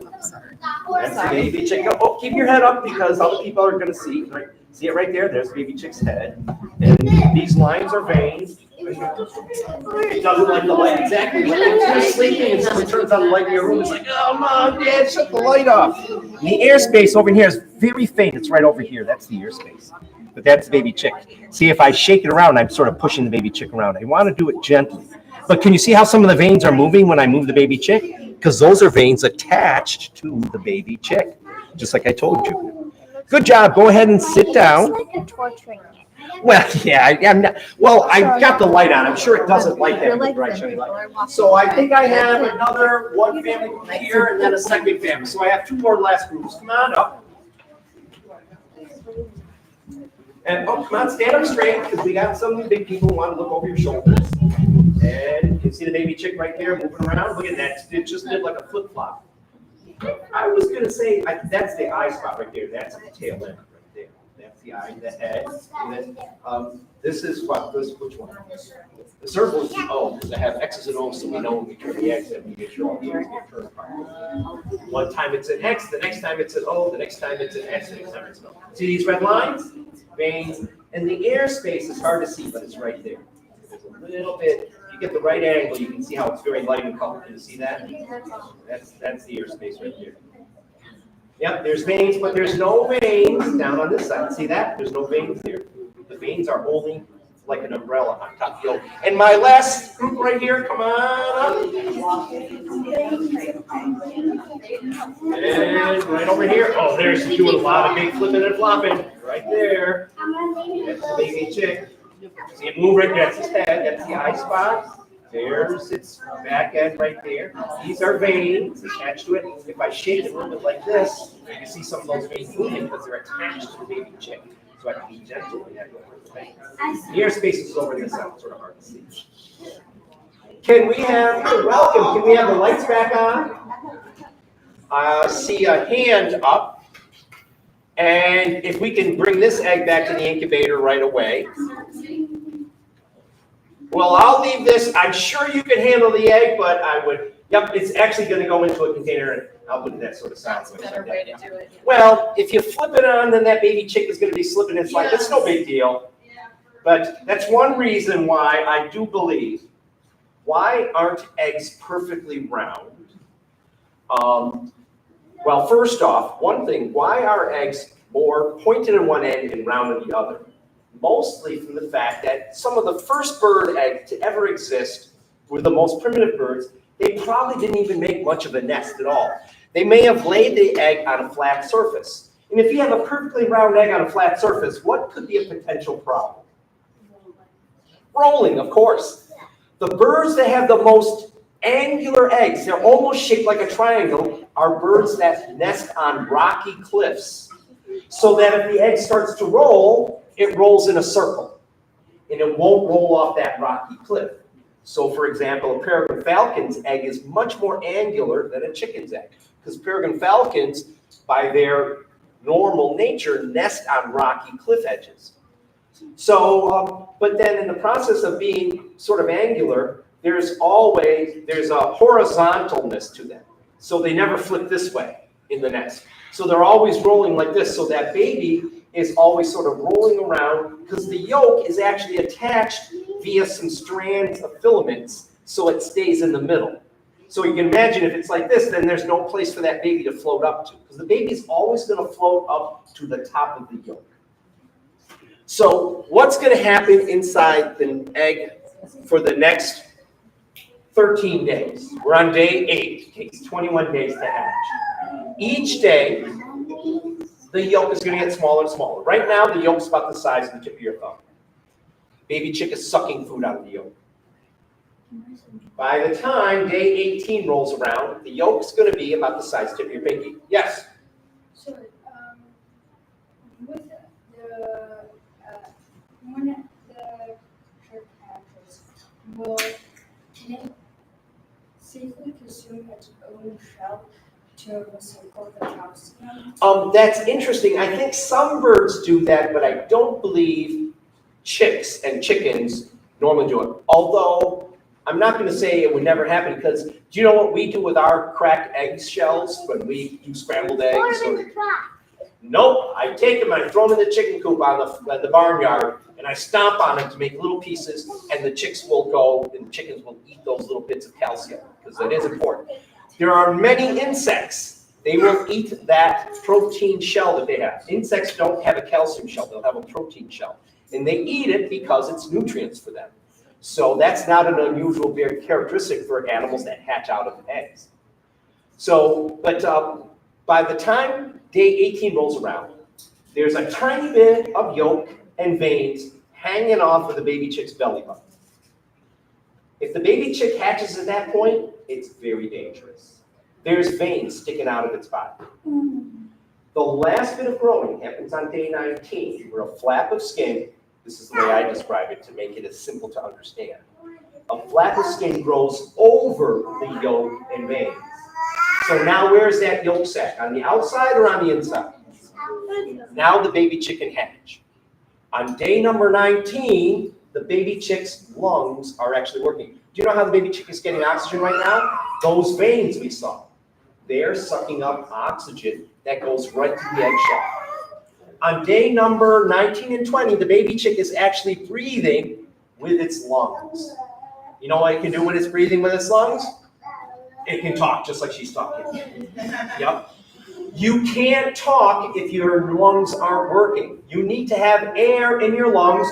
That's the baby chick. Oh, keep your head up because other people are going to see. Right? See it right there? There's the baby chick's head. And these lines are veins. It doesn't like the light. Exactly. When you're sleeping and someone turns on the light in your room, it's like, oh, Mom, Dad, shut the light off. The airspace over here is very faint. It's right over here. That's the airspace. But that's the baby chick. See, if I shake it around, I'm sort of pushing the baby chick around. I want to do it gently. But can you see how some of the veins are moving when I move the baby chick? Because those are veins attached to the baby chick, just like I told you. Good job. Go ahead and sit down. Well, yeah, I'm not. Well, I've got the light on. I'm sure it doesn't light that good direction. So I think I have another 1 family group here and then a second family. So I have 2 more last groups. Come on up. And come on, stand up straight because we got some big people who want to look over your shoulders. And you can see the baby chick right there moving around. Look at that. It just did like a flip-flop. I was going to say, that's the eye spot right there. That's the tail end right there. That's the eye, the head. And then this is what? Which one? The circle is the O because I have X's and O's so we know when we turn the X and we make sure all the O's get turned apart. One time it's an X, the next time it's an O, the next time it's an X, the next time it's an O. See these red lines? Veins. And the airspace is hard to see, but it's right there. There's a little bit. If you get the right angle, you can see how it's very light in color. Can you see that? That's the airspace right there. Yep, there's veins, but there's no veins down on this side. See that? There's no veins there. The veins are only like an umbrella on top of the oak. And my last group right here, come on up. And right over here. Oh, there's doing a lot of big flipping and flopping. Right there. That's the baby chick. See it move right there. That's his head. That's the eye spot. There's its back end right there. These are veins attached to it. If I shake it a little bit like this, you can see some of those veins moving because they're attached to the baby chick. So I can be gentle in that way. The airspace is over this side. It's sort of hard to see. Can we have, welcome, can we have the lights back on? I see a hand up. And if we can bring this egg back to the incubator right away. Well, I'll leave this. I'm sure you can handle the egg, but I would, yep, it's actually going to go into a container, and I'll put that sort of size. That's a better way to do it. Well, if you flip it on, then that baby chick is going to be slipping its light. That's no big deal. But that's one reason why I do believe, why aren't eggs perfectly round? Well, first off, one thing, why are eggs more pointed in one end and round in the other? Mostly from the fact that some of the first bird eggs to ever exist were the most primitive birds. They probably didn't even make much of a nest at all. They may have laid the egg on a flat surface. And if you have a perfectly round egg on a flat surface, what could be a potential problem? Rolling, of course. The birds that have the most angular eggs, they're almost shaped like a triangle, are birds that nest on rocky cliffs. So that if the egg starts to roll, it rolls in a circle. And it won't roll off that rocky cliff. So for example, a peregrine falcon's egg is much more angular than a chicken's egg. Because peregrine falcons, by their normal nature, nest on rocky cliff edges. So, but then in the process of being sort of angular, there's a horizontalness to them. So they never flip this way in the nest. So they're always rolling like this. So that baby is always sort of rolling around because the yolk is actually attached via some strands of filaments, so it stays in the middle. So you can imagine if it's like this, then there's no place for that baby to float up to, because the baby is always going to float up to the top of the yolk. So what's going to happen inside the egg for the next 13 days? We're on day 8. It takes 21 days to hatch. Each day, the yolk is going to get smaller and smaller. Right now, the yolk's about the size of the tip of your thumb. Baby chick is sucking food out of the yolk. By the time day 18 rolls around, the yolk's going to be about the size tip of your pinky. Yes? So, with when the chick hatches, can it safely consume its own shell to recycle the calcium? That's interesting. I think some birds do that, but I don't believe chicks and chickens normally do it. Although, I'm not going to say it would never happen, because do you know what we do with our cracked egg shells when we do scrambled eggs? Nope, I take them and I throw them in the chicken coop on the barnyard, and I stomp on them to make little pieces, and the chicks will go, and the chickens will eat those little bits of calcium, because it is important. There are many insects. They will eat that protein shell that they have. Insects don't have a calcium shell, they'll have a protein shell. And they eat it because it's nutrients for them. So that's not an unusual very characteristic for animals that hatch out of eggs. So, but by the time day 18 rolls around, there's a tiny bit of yolk and veins hanging off of the baby chick's belly button. If the baby chick hatches at that point, it's very dangerous. There's veins sticking out of its body. The last bit of growing happens on day 19, where a flap of skin, this is the way I describe it to make it as simple to understand. A flap of skin grows over the yolk and veins. So now where's that yolk sac? On the outside or on the inside? Now the baby chick can hatch. On day number 19, the baby chick's lungs are actually working. Do you know how the baby chick is getting oxygen right now? Those veins we saw. They're sucking up oxygen that goes right to the eggshell. On day number 19 and 20, the baby chick is actually breathing with its lungs. You know what it can do when it's breathing with its lungs? It can talk just like she's talking. Yep. You can't talk if your lungs aren't working. You need to have air in your lungs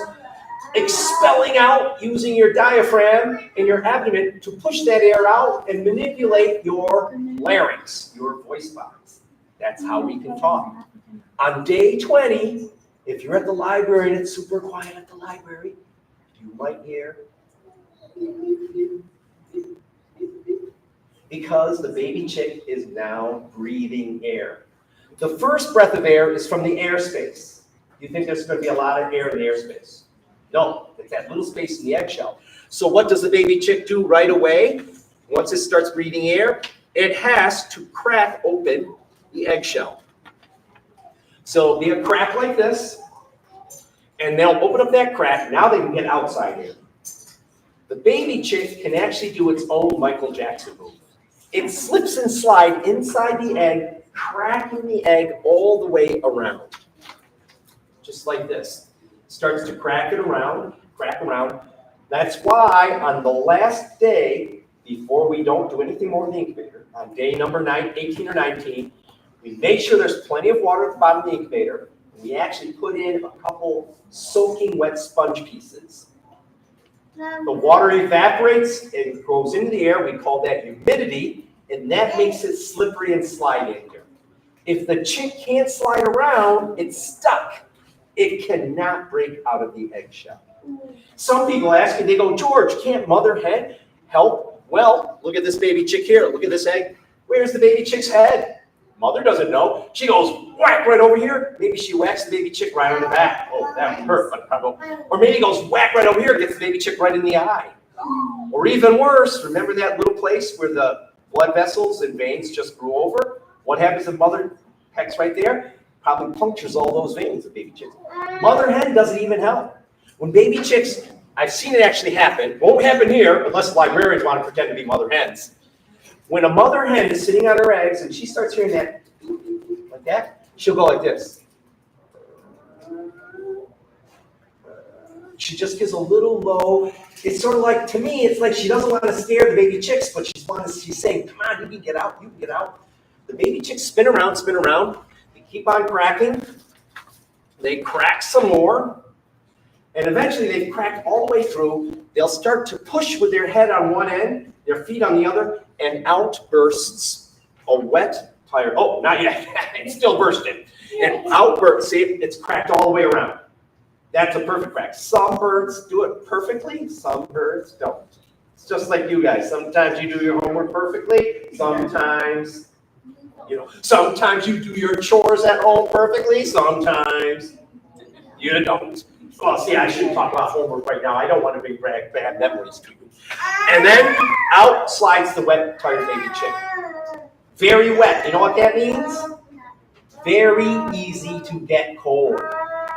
expelling out using your diaphragm in your abdomen to push that air out and manipulate your larynx, your voice box. That's how we can talk. On day 20, if you're at the library and it's super quiet at the library, you might hear, because the baby chick is now breathing air. The first breath of air is from the airspace. You think there's going to be a lot of air in the airspace? No, it's that little space in the eggshell. So what does the baby chick do right away? Once it starts breathing air, it has to crack open the eggshell. So be a crack like this, and they'll open up that crack. Now they can get outside air. The baby chick can actually do its own Michael Jackson move. It slips and slides inside the egg, cracking the egg all the way around. Just like this. Starts to crack around. That's why on the last day, before we don't do anything more in the incubator, on day number 18 or 19, we make sure there's plenty of water at the bottom of the incubator. We actually put in a couple soaking wet sponge pieces. The water evaporates and goes into the air. We call that humidity, and that makes it slippery and slide in here. If the chick can't slide around, it's stuck. It cannot break out of the eggshell. Some people ask me, they go, George, can't mother hen help? Well, look at this baby chick here. Look at this egg. Where's the baby chick's head? Mother doesn't know. She goes whack right over here. Maybe she whacks the baby chick right on the back. Oh, that would hurt. Or maybe goes whack right over here, gets the baby chick right in the eye. Or even worse, remember that little place where the blood vessels and veins just grew over? What happens if mother pecks right there? Probably punctures all those veins of baby chicks. Mother hen doesn't even help. When baby chicks, I've seen it actually happen. Won't happen here unless librarians want to pretend to be mother hens. When a mother hen is sitting on her eggs and she starts hearing that, like that, she'll go like this. She just gives a little low. It's sort of like, to me, it's like she doesn't want to scare the baby chicks, but she's saying, come on, you can get out, you can get out. The baby chicks spin around. They keep on cracking. They crack some more. And eventually they've cracked all the way through. They'll start to push with their head on one end, their feet on the other, and out bursts a wet tire. Oh, not yet. It's still bursting. And out bursts. See, it's cracked all the way around. That's a perfect crack. Some birds do it perfectly. Some birds don't. It's just like you guys. Sometimes you do your homework perfectly. Sometimes, sometimes you do your chores at home perfectly. Sometimes you don't. Well, see, I shouldn't talk about homework right now. I don't want to bring bad memories to you. And then out slides the wet, tired baby chick. Very wet. You know what that means? Very easy to get cold.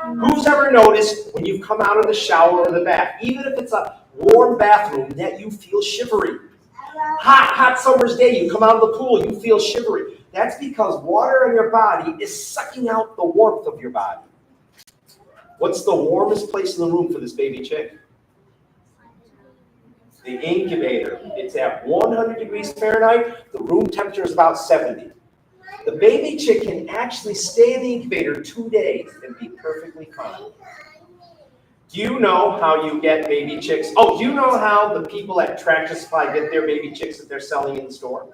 Who's ever noticed when you've come out of the shower or the bath, even if it's a warm bathroom, that you feel shivery? Hot summer's day, you come out of the pool, you feel shivery. That's because water in your body is sucking out the warmth of your body. What's the warmest place in the room for this baby chick? The incubator. It's at 100 degrees Fahrenheit. The room temperature is about 70. The baby chick can actually stay in the incubator 2 days and be perfectly fine. Do you know how you get baby chicks? Oh, do you know how the people at Tractor Supply get their baby chicks that they're selling in the store?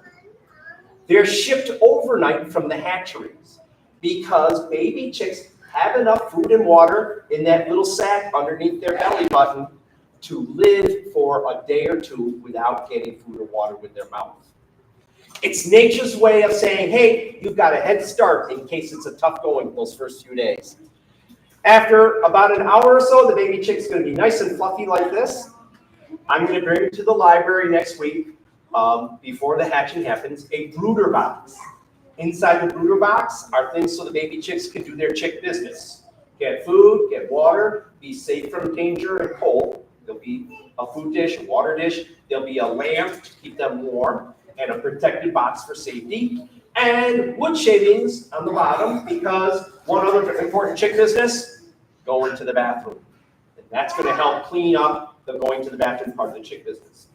They're shipped overnight from the hatcheries because baby chicks have enough food and water in that little sack underneath their belly button to live for a day or two without getting food or water with their mouth. It's nature's way of saying, hey, you've got a head start in case it's a tough going those first few days. After about an hour or so, the baby chick's going to be nice and fluffy like this. I'm going to bring it to the library next week, before the hatching happens, a brooder box. Inside the brooder box are things so the baby chicks can do their chick business. Get food, get water, be safe from danger and cold. There'll be a food dish, a water dish. There'll be a lamp to keep them warm, and a protected box for safety, and wood shavings on the bottom, because one other important chick business, going to the bathroom. And that's going to help clean up the going to the bathroom part of the chick business.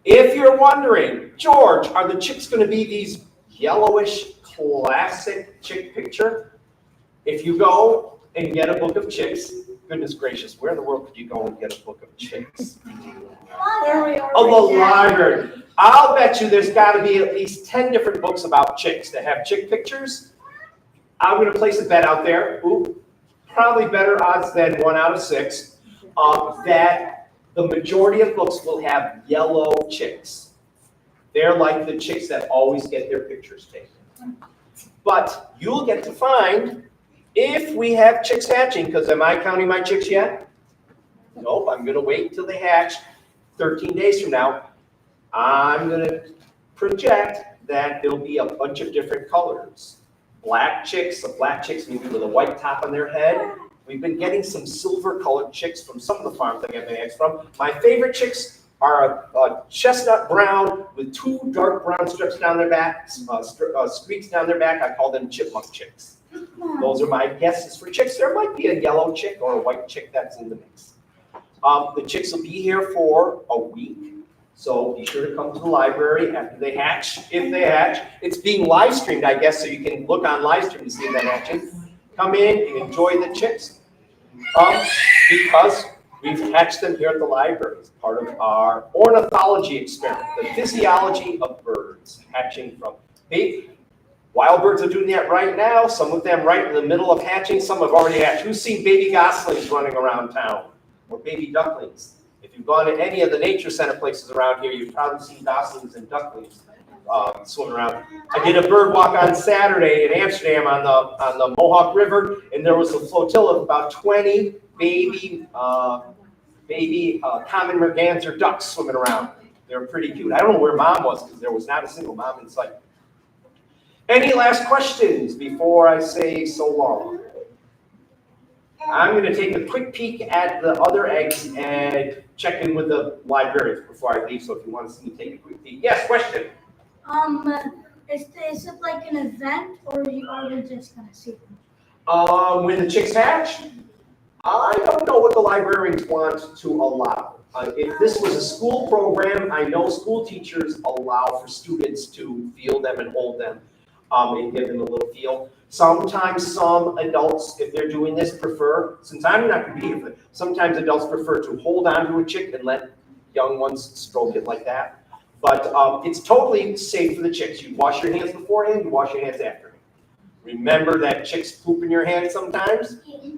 If you're wondering, George, are the chicks going to be these yellowish classic chick picture? If you go and get a book of chicks, goodness gracious, where in the world could you go and get a book of chicks? Oh, the library. I'll bet you there's got to be at least 10 different books about chicks that have chick pictures. I'm going to place a bet out there. Ooh, probably better odds than 1 out of 6, that the majority of books will have yellow chicks. They're like the chicks that always get their pictures taken. But you'll get to find if we have chicks hatching, because am I counting my chicks yet? Nope, I'm going to wait until they hatch 13 days from now. I'm going to project that there'll be a bunch of different colors. Black chicks, maybe with a white top on their head. We've been getting some silver-colored chicks from some of the farms I get my eggs from. My favorite chicks are a chestnut brown with 2 dark brown strips down their back, streaks down their back. I call them chipmunk chicks. Those are my guesses for chicks. There might be a yellow chick or a white chick that's in the mix. The chicks will be here for a week. So be sure to come to the library after they hatch, if they hatch. It's being live streamed, I guess, so you can look on live stream to see them hatching. Come in and enjoy the chicks. Because we've hatched them here at the library. It's part of our ornithology experiment, the physiology of birds hatching from baby. Wild birds are doing that right now. Some of them right in the middle of hatching. Some have already hatched. Who's seen baby goslings running around town? Or baby ducklings? If you've gone to any of the nature center places around here, you've probably seen goslings and ducklings swimming around. I did a bird walk on Saturday in Amsterdam on the Mohawk River, and there was a flotilla of about 20 baby common merganser ducks swimming around. They were pretty cute. I don't know where mom was because there was not a single mom in sight. Any last questions before I say so long? I'm going to take a quick peek at the other eggs and check in with the librarians before I leave. So if you want to see me take a quick peek. Yes, question? Is it like an event, or are we just going to see them? When the chicks hatch? I don't know what the librarians want to allow. If this was a school program, I know school teachers allow for students to feel them and hold them. and give them a little feel. Sometimes some adults, if they're doing this, prefer, since I'm not going to be here, but sometimes adults prefer to hold on to a chick and let young ones stroke it like that. But it's totally safe for the chicks. You wash your hands beforehand, you wash your hands after. Remember that chicks poop in your hands sometimes.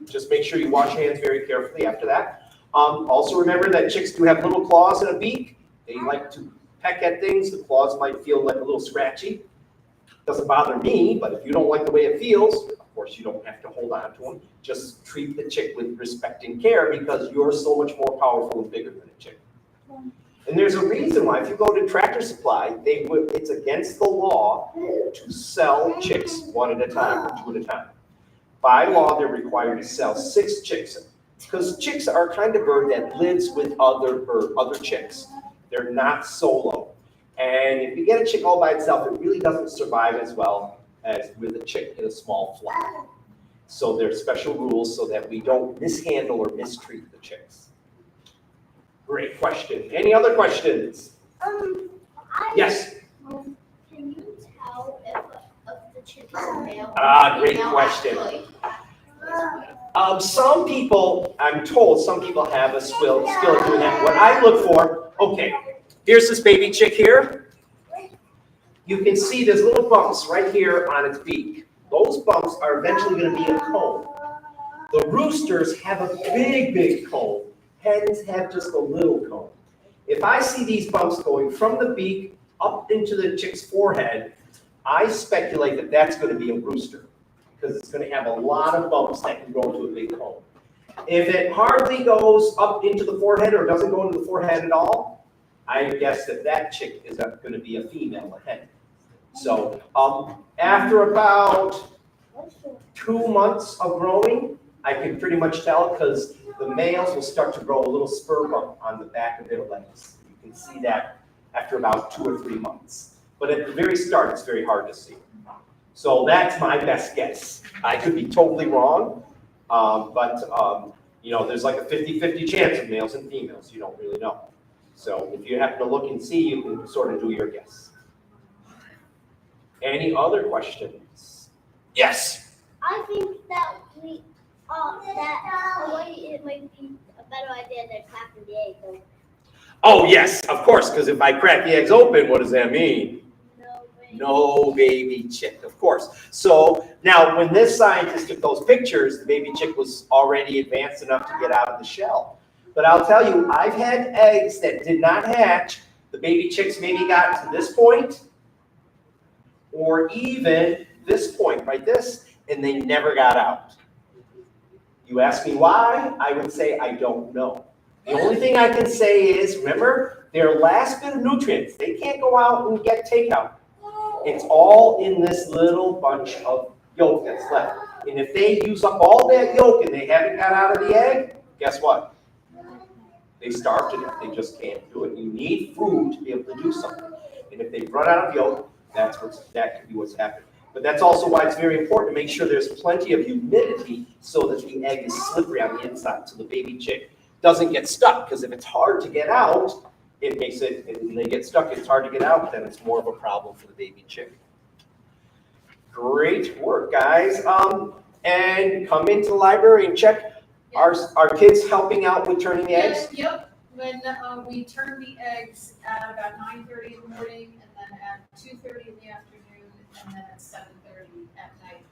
Just make sure you wash your hands very carefully after that. Also remember that chicks do have little claws and a beak. They like to peck at things. The claws might feel like a little scratchy. Doesn't bother me, but if you don't like the way it feels, of course you don't have to hold on to them. Just treat the chick with respect and care because you're so much more powerful and bigger than a chick. And there's a reason why, if you go to Tractor Supply, it's against the law to sell chicks one at a time or two at a time. By law, they're required to sell 6 chicks because chicks are a kind of bird that lives with other chicks. They're not solo. And if you get a chick all by itself, it really doesn't survive as well as with a chick in a small flock. So there's special rules so that we don't mishandle or mistreat the chicks. Great question. Any other questions? Yes? Can you tell if the chick is a male? Great question. Some people, I'm told, some people have a skill at doing that. What I look for, okay, here's this baby chick here. You can see there's little bumps right here on its beak. Those bumps are eventually going to be a comb. The roosters have a big, big comb. Hens have just a little comb. If I see these bumps going from the beak up into the chick's forehead, I speculate that that's going to be a rooster because it's going to have a lot of bumps that can go into a big comb. If it hardly goes up into the forehead or doesn't go into the forehead at all, I guess that chick is going to be a female, a hen. So after about 2 months of growing, I can pretty much tell because the males will start to grow a little spur bump on the back of their legs. You can see that after about 2 or 3 months. But at the very start, it's very hard to see. So that's my best guess. I could be totally wrong, but there's like a 50-50 chance of males and females. You don't really know. So if you happen to look and see, you can sort of do your guess. Any other questions? Yes? I think that it might be a better idea than cracking the egg. Though. Oh, yes, of course, because if I crack the eggs open, what does that mean? No baby chick, of course. So now when this scientist took those pictures, the baby chick was already advanced enough to get out of the shell. But I'll tell you, I've had eggs that did not hatch. The baby chicks maybe got to this point or even this point, right this, and they never got out. You ask me why, I would say I don't know. The only thing I can say is, remember, their last bit of nutrients, they can't go out and get takeout. It's all in this little bunch of yolk that's left. And if they use up all that yolk and they haven't got out of the egg, guess what? They starve to death. They just can't do it. You need food to be able to do something. And if they run out of yolk, that could be what's happening. But that's also why it's very important to make sure there's plenty of humidity so that the egg is slippery on the inside, so the baby chick doesn't get stuck. Because if it's hard to get out, it makes it, when they get stuck, it's hard to get out, then it's more of a problem for the baby chick. Great work, guys. And come into the library and check. Are kids helping out with turning the eggs? Yep. When we turn the eggs at about 9:30 in the morning, and then at 2:30 in the afternoon, and then at 7:30 at night.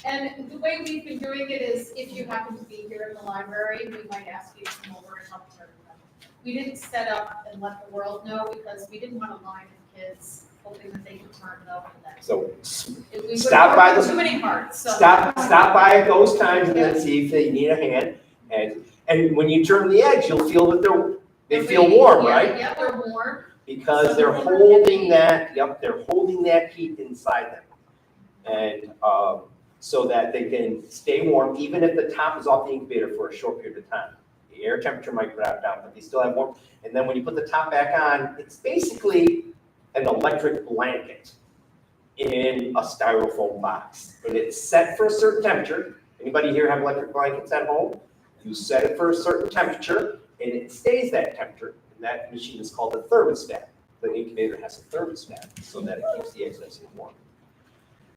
And the way we've been doing it is, if you happen to be here in the library, we might ask you to come over and help turn them. We didn't set up and let the world know because we didn't want to line of kids hoping that they could turn it over. So We stop by too many parts. So. Stop by at those times and then see if they need a hand. And when you turn the eggs, you'll feel that they feel warm, right? Yeah, they're warm. Because they're holding that, they're holding that heat inside them. And so that they can stay warm, even if the top is off the incubator for a short period of time. The air temperature might drop down, but they still have warmth. And then when you put the top back on, it's basically an electric blanket in a styrofoam box. And it's set for a certain temperature. Anybody here have electric blankets at home? You set it for a certain temperature, and it stays that temperature. And that machine is called a thermostat. The incubator has a thermostat so that it keeps the eggs nice and warm.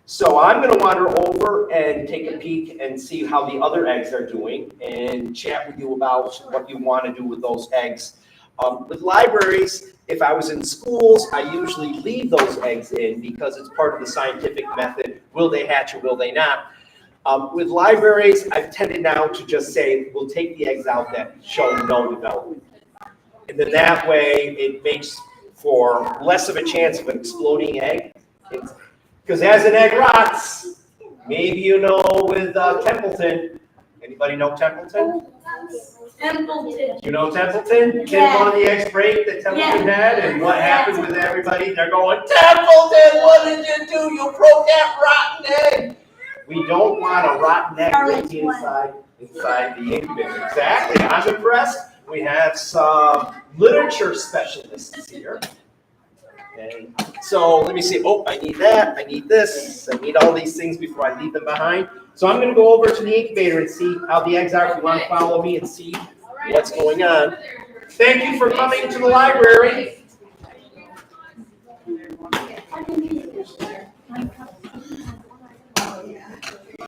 So I'm gonna wander over and take a peek and see how the other eggs are doing and chat with you about what you wanna do with those eggs. With libraries, if I was in schools, I usually leave those eggs in because it's part of the scientific method. Will they hatch or will they not? With libraries, I've tended now to just say, we'll take the eggs out that show no development. And then that way, it makes for less of a chance of an exploding egg. Because as an egg rots, maybe you know with Templeton, anybody know Templeton? Templeton. You know Templeton? Did one of the eggs break that Templeton had? And what happened with everybody? They're going, Templeton, what did you do? You broke that rotten egg. We don't want a rotten egg breaking inside the incubator. Exactly. I'm impressed. We have some literature specialists here. And so let me see. Oh, I need that. I need this. I need all these things before I leave them behind. So I'm going to go over to the incubator and see how the eggs are. If you want to follow me and see what's going on. Thank you for coming to the library.